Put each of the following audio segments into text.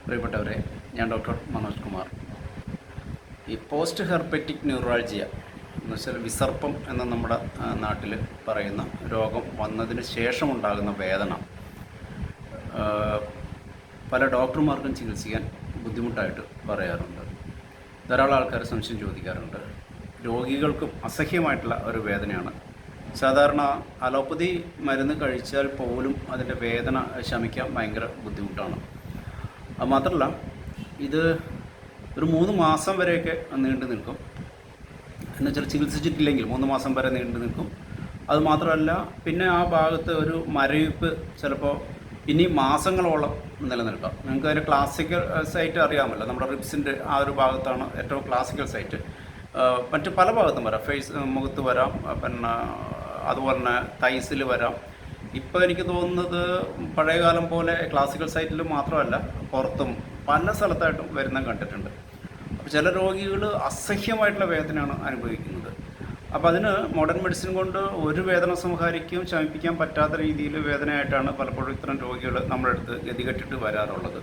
പ്രിയപ്പെട്ടവരെ, ഞാൻ ഡോക്ടർ മനോജ് കുമാർ. ഈ പോസ്റ്റ് ഹെർപ്പറ്റിക് ന്യൂറാൾജിയ എന്ന് വെച്ചാൽ വിസർപ്പം എന്ന നമ്മുടെ നാട്ടിൽ പറയുന്ന രോഗം വന്നതിന് ശേഷമുണ്ടാകുന്ന വേദന പല ഡോക്ടർമാർക്കും ചികിത്സിക്കാൻ ബുദ്ധിമുട്ടായിട്ട് പറയാറുണ്ട്. ധാരാളം ആൾക്കാർ സംശയം ചോദിക്കാറുണ്ട്. രോഗികൾക്കും അസഹ്യമായിട്ടുള്ള ഒരു വേദനയാണ്. സാധാരണ അലോപ്പതി മരുന്ന് കഴിച്ചാൽ പോലും അതിൻ്റെ വേദന ശമിക്കാൻ ഭയങ്കര ബുദ്ധിമുട്ടാണ്. അത് മാത്രമല്ല, ഇത് ഒരു 3 മാസം വരെയൊക്കെ നീണ്ടു നിൽക്കും. എന്നുവെച്ചാൽ ചികിത്സിച്ചിട്ടില്ലെങ്കിൽ 3 മാസം വരെ നീണ്ടു നിൽക്കും. അതുമാത്രമല്ല, പിന്നെ ആ ഭാഗത്ത് ഒരു മരവിപ്പ് ചിലപ്പോൾ ഇനി മാസങ്ങളോളം നിലനിൽക്കാം. നിങ്ങൾക്ക് അതിൻ്റെ ക്ലാസിക്കൽ സൈറ്റ് അറിയാമല്ലോ. നമ്മുടെ റിബ്സിൻ്റെ ആ ഒരു ഭാഗത്താണ് ഏറ്റവും ക്ലാസിക്കൽ സൈറ്റ്. മറ്റ് പല ഭാഗത്തും വരാം. മുഖത്ത് വരാം, പിന്നെ അതുപോലെ തന്നെ തൈസിൽ വരാം. ഇപ്പോൾ എനിക്ക് തോന്നുന്നത് പഴയകാലം പോലെ ക്ലാസിക്കൽ സൈറ്റിൽ മാത്രമല്ല, പുറത്തും പല സ്ഥലത്തായിട്ടും വരുന്ന കണ്ടിട്ടുണ്ട്. അപ്പോൾ ചില രോഗികൾ അസഹ്യമായിട്ടുള്ള വേദനയാണ് അനുഭവിക്കുന്നത്. അപ്പോൾ അതിന് മോഡേൺ മെഡിസിൻ കൊണ്ട് ഒരു വേദന സംഹാരിക്കുകയും ശമിപ്പിക്കാൻ പറ്റാത്ത രീതിയിൽ വേദനയായിട്ടാണ് പലപ്പോഴും ഇത്തരം രോഗികൾ നമ്മുടെ അടുത്ത് ഗതികെട്ടിട്ട് വരാറുള്ളത്.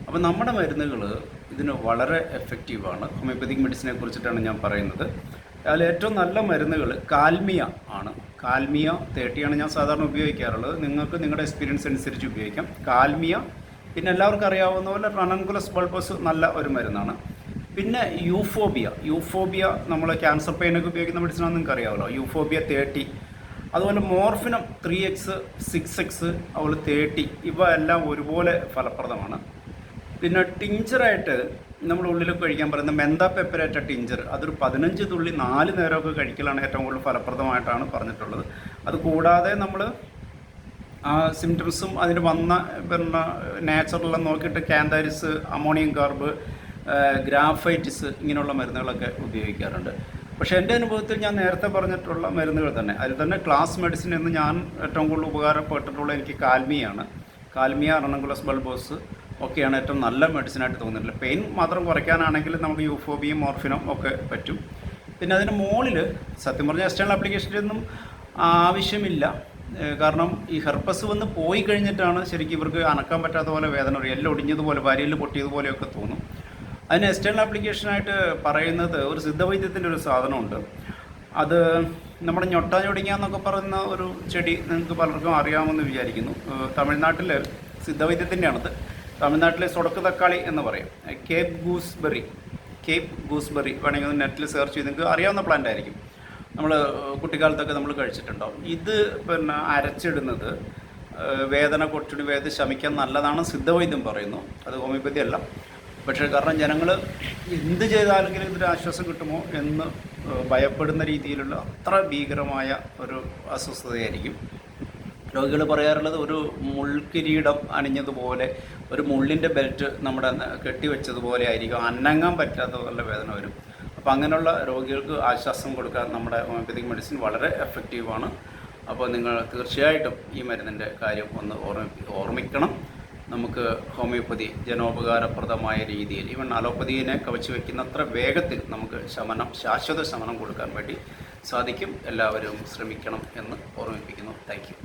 അപ്പോൾ നമ്മുടെ മരുന്നുകൾ ഇതിന് വളരെ എഫക്റ്റീവാണ്. ഹോമിയോപ്പതിക് മെഡിസിനെ കുറിച്ചിട്ടാണ് ഞാൻ പറയുന്നത്. അതിൽ ഏറ്റവും നല്ല മരുന്നുകൾ കാൽമിയ ആണ്. കാൽമിയ 30 ഞാൻ സാധാരണ ഉപയോഗിക്കാറുള്ളത്. നിങ്ങൾക്ക് നിങ്ങളുടെ എക്സ്പീരിയൻസ് അനുസരിച്ച് ഉപയോഗിക്കാം. കാൽമിയ, പിന്നെ എല്ലാവർക്കും അറിയാവുന്ന പോലെ റണൻകുലസ് ബൾബസ് നല്ല ഒരു മരുന്നാണ്. പിന്നെ യൂഫോബിയ നമ്മൾ ക്യാൻസർ പെയിനൊക്കെ ഉപയോഗിക്കുന്ന മെഡിസിനാണെന്ന് നിങ്ങൾക്ക് അറിയാമല്ലോ. യൂഫോബിയ 30. അതുപോലെ മോർഫിനം 3x 6x അതുപോലെ 30. ഇവ എല്ലാം ഒരുപോലെ ഫലപ്രദമാണ്. പിന്നെ ടിഞ്ചറായിട്ട് നമ്മൾ ഉള്ളിലൊക്കെ കഴിക്കാൻ പറയുന്ന മെന്താ പെപ്പരേറ്റ ടിഞ്ചർ, അതൊരു 15 തുള്ളി 4 നേരമൊക്കെ കഴിക്കലാണ് ഏറ്റവും കൂടുതൽ ഫലപ്രദമായിട്ടാണ് പറഞ്ഞിട്ടുള്ളത്. അതുകൂടാതെ നമ്മൾ ആ സിംറ്റംസും അതിന് വന്ന പിന്നെ നാച്ചുറലെല്ലാം നോക്കിയിട്ട് കാന്താരിസ്, അമോണിയം കാർബ്, ഗ്രാഫൈറ്റിസ് ഇങ്ങനെയുള്ള മരുന്നുകളൊക്കെ ഉപയോഗിക്കാറുണ്ട്. പക്ഷേ എൻ്റെ അനുഭവത്തിൽ ഞാൻ നേരത്തെ പറഞ്ഞിട്ടുള്ള മരുന്നുകൾ തന്നെ, അതിൽ തന്നെ ക്ലാസ് മെഡിസിൻ എന്ന് ഞാൻ ഏറ്റവും കൂടുതൽ ഉപകാരപ്പെട്ടിട്ടുള്ള എനിക്ക് കാൽമിയ, റണൻകുലസ് ബൾബോസ് ഒക്കെയാണ് ഏറ്റവും നല്ല മെഡിസിനായിട്ട് തോന്നുന്നില്ല. പെയിൻ മാത്രം കുറയ്ക്കാനാണെങ്കിൽ നമുക്ക് യൂഫോബിയും മോർഫിനും ഒക്കെ പറ്റും. പിന്നെ അതിന് മുകളിൽ സത്യം പറഞ്ഞാൽ എക്സ്റ്റേണൽ ആപ്ലിക്കേഷനൊന്നും ആവശ്യമില്ല. കാരണം ഈ ഹെർപ്പസ് വന്ന് പോയി കഴിഞ്ഞിട്ടാണ് ശരിക്കും ഇവർക്ക് അനക്കാൻ പറ്റാത്ത പോലെ വേദന, എല്ലാം ഒടിഞ്ഞതുപോലെ, വാരിയിൽ പൊട്ടിയതുപോലെയൊക്കെ തോന്നും. അതിന് എക്സ്റ്റേണൽ ആപ്ലിക്കേഷനായിട്ട് പറയുന്നത് ഒരു സിദ്ധവൈദ്യത്തിൻ്റെ ഒരു സാധനമുണ്ട്. അത് നമ്മുടെ ഞൊട്ടാഞ്ഞൊടിങ്ങ എന്നൊക്കെ പറയുന്ന ഒരു ചെടി നിങ്ങൾക്ക് പലർക്കും അറിയാമെന്ന് വിചാരിക്കുന്നു. തമിഴ്നാട്ടിൽ സിദ്ധവൈദ്യത്തിൻ്റെയാണത്. തമിഴ്നാട്ടിലെ സൊടക്ക് തക്കാളി എന്ന് പറയും. കേപ്പ് ഗൂസ്ബെറി വേണമെങ്കിൽ ഒന്ന് നെറ്റിൽ സെർച്ച് ചെയ്ത് നിങ്ങൾക്ക് അറിയാവുന്ന പ്ലാന്റ് ആയിരിക്കും. നമ്മൾ കുട്ടിക്കാലത്തൊക്കെ നമ്മൾ കഴിച്ചിട്ടുണ്ടാവും. ഇത് പിന്നെ അരച്ചിടുന്നത് വേദന കുറച്ചുകൂടി വേദന ശമിക്കാൻ നല്ലതാണ് സിദ്ധവൈദ്യം പറയുന്നു. അത് ഹോമിയോപ്പതി അല്ല. പക്ഷേ കാരണം ജനങ്ങൾ എന്ത് ചെയ്താലെങ്കിലും ഇതിന് ആശ്വാസം കിട്ടുമോ എന്ന് ഭയപ്പെടുന്ന രീതിയിലുള്ള അത്ര ഭീകരമായ ഒരു അസ്വസ്ഥതയായിരിക്കും. രോഗികൾ പറയാറുള്ളത് ഒരു മുൾക്കിരീടം അണിഞ്ഞതുപോലെ, ഒരു മുള്ളിൻ്റെ ബെൽറ്റ് നമ്മുടെ കെട്ടിവെച്ചതുപോലെ ആയിരിക്കും, അനങ്ങാൻ പറ്റാത്ത നല്ല വേദന വരും. അപ്പോൾ അങ്ങനെയുള്ള രോഗികൾക്ക് ആശ്വാസം കൊടുക്കാൻ നമ്മുടെ ഹോമിയോപ്പതിക് മെഡിസിൻ വളരെ എഫക്റ്റീവാണ്. അപ്പോൾ നിങ്ങൾ തീർച്ചയായിട്ടും ഈ മരുന്നിൻ്റെ കാര്യം ഒന്ന് ഓർമ്മിക്കണം. നമുക്ക് ഹോമിയോപ്പതി ജനോപകാരപ്രദമായ രീതിയിൽ, ഈവൻ അലോപ്പതിയെ കവച്ച് വയ്ക്കുന്ന അത്ര വേഗത്തിൽ നമുക്ക് ശാശ്വത ശമനം കൊടുക്കാൻ വേണ്ടി സാധിക്കും. എല്ലാവരും ശ്രമിക്കണം എന്ന് ഓർമ്മിപ്പിക്കുന്നു. Thank you.